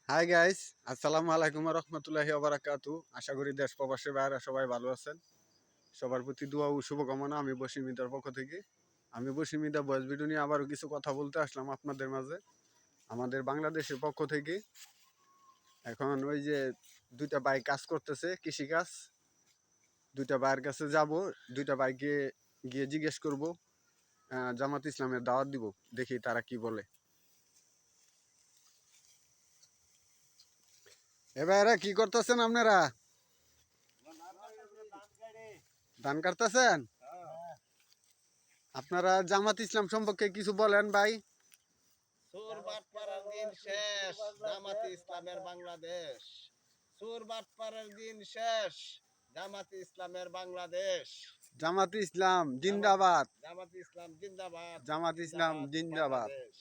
Hi guys, আসসালামু আলাইকুম রহমতুল্লাহি বারাকাতু। আশা করি দেশ প্রবাসী ভাইরা সবাই ভালো আছেন। সবার প্রতি দোয়া ও শুভকামনা। আমি বসিমিদার পক্ষ থেকে বসিমিদা বয়স ভিডিও নিয়ে আবারও কিছু কথা বলতে আসলাম আপনাদের মাঝে। আমাদের বাংলাদেশের পক্ষ থেকে এখন ওই যে দুইটা ভাই কাজ করতেছে, কৃষিকাজ। দুইটা ভাইয়ের কাছে যাব, দুইটা ভাইকে গিয়ে জিজ্ঞেস করব, জামাত ইসলামের দাওয়াত দিব, দেখি তারা কি বলে। এ ভাইরা কি করতেছেন আপনারা? ধান কাটতেছেন? আপনারা জামাত ইসলাম সম্পর্কে কিছু বলেন ভাই। সুর বাটপাড়ার দিন শেষ, জামাতে ইসলামের বাংলাদেশ। সুর বাটপাড়ার দিন শেষ, জামাতে ইসলামের বাংলাদেশ। জামাত ইসলাম জিন্দাবাদ। জামাতে ইসলাম জিন্দাবাদ। জামাত ইসলাম জিন্দাবাদ। বাংলাদেশ।